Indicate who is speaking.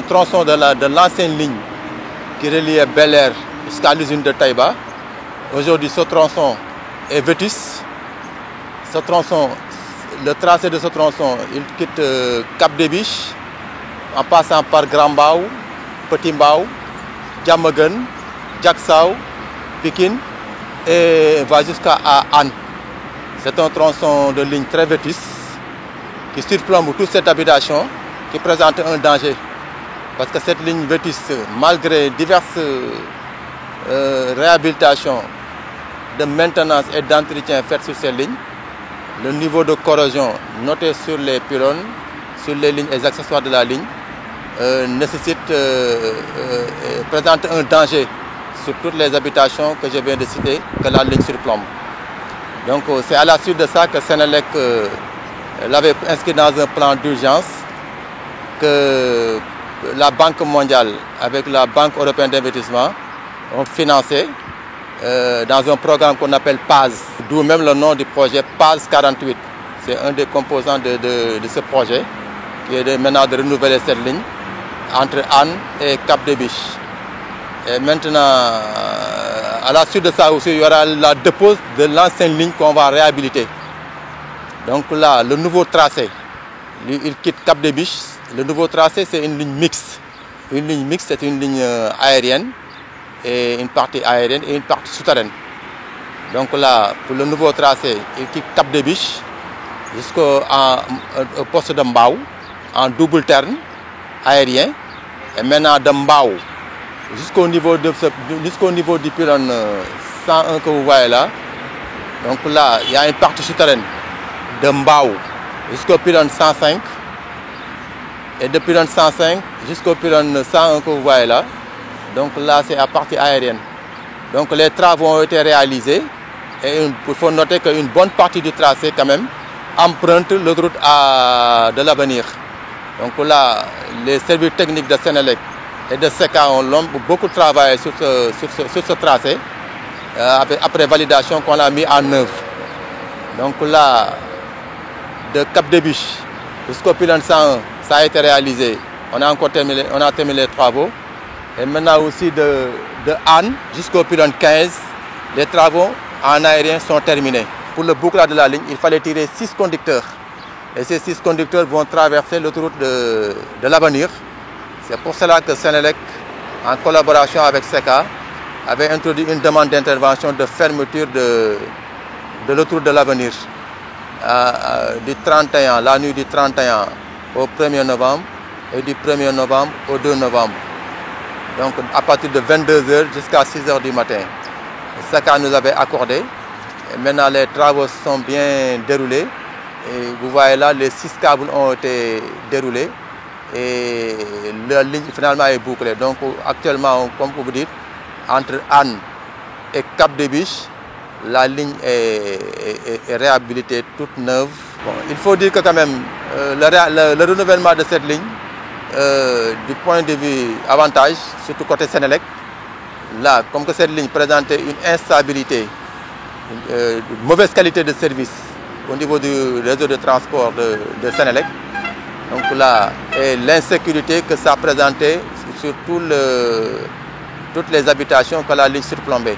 Speaker 1: un tronçon de l'ancienne ligne qui reliait Bel Air jusqu'à l'usine de Taïba. Aujourd'hui, ce tronçon est vétuste. Le tracé de ce tronçon, il quitte Cap des Biches en passant par Grand Mbao, Petit Mbao, Diamaguène, Diacksao, Pikine et va jusqu'à Anne. C'est un tronçon de ligne très vétuste qui surplombe toute cette habitation, qui présente un danger. Parce que cette ligne vétuste, malgré diverses réhabilitations de maintenance et d'entretien faites sur ces lignes, le niveau de corrosion noté sur les pylônes, sur les lignes et les accessoires de la ligne, présente un danger sur toutes les habitations que je viens de citer, que la ligne surplombe. Donc c'est à la suite de ça que Senelec l'avait inscrit dans un plan d'urgence que la Banque mondiale avec la Banque européenne d'investissement ont financé dans un programme qu'on appelle PAZ, d'où même le nom du projet PAZ 48. C'est un des composants de ce projet qui est maintenant de renouveler cette ligne entre Anne et Cap des Biches. Et maintenant, à la suite de ça aussi, il y aura la dépose de l'ancienne ligne qu'on va réhabiliter. Donc là, le nouveau tracé, il quitte Cap des Biches. Le nouveau tracé, c'est une ligne mixte. Une ligne mixte, c'est une ligne aérienne, et une partie aérienne et une partie souterraine. Donc là, pour le nouveau tracé, il quitte Cap des Biches jusqu'au poste de Mbao, en double terne aérien. Et maintenant de Mbao jusqu'au niveau du pylône 101 que vous voyez là. Donc là, il y a une partie souterraine de Mbao jusqu'au pylône 105. Et de pylône 105 jusqu'au pylône 101 que vous voyez là. Donc là, c'est la partie aérienne. Donc les travaux ont été réalisés. Et il faut noter qu'une bonne partie du tracé, quand même, emprunte l'autoroute de l'avenir. Donc là, les services techniques de Senelec et de SECA ont beaucoup travaillé sur ce tracé, après validation qu'on a mis en œuvre. Donc là, de Cap des Biches jusqu'au pylône 101, ça a été réalisé. On a terminé les travaux. Et maintenant aussi de Anne jusqu'au pylône 15, les travaux en aérien sont terminés. Pour le bouclage de la ligne, il fallait tirer 6 conducteurs. Et ces 6 conducteurs vont traverser l'autoroute de l'avenir. C'est pour cela que Senelec, en collaboration avec SECA, avait introduit une demande d'intervention de fermeture de l'autoroute de l'avenir. Du 31, la nuit du 31 au 1er novembre et du 1er novembre au 2 novembre. Donc à partir de 22 h jusqu'à 6 h du matin. SECA nous avait accordé. Et maintenant les travaux sont bien déroulés. Et vous voyez là, les 6 câbles ont été déroulés. Et la ligne finalement est bouclée. Donc actuellement, comme vous dites, entre Anne et Cap des Biches, la ligne est réhabilitée toute neuve. Bon, il faut dire que quand même, le renouvellement de cette ligne, du point de vue avantage, surtout côté Senelec, là, comme que cette ligne présentait une instabilité, une mauvaise qualité de service au niveau du réseau de transport de Senelec, donc là, et l'insécurité que ça présentait sur toutes les habitations que la ligne surplombait.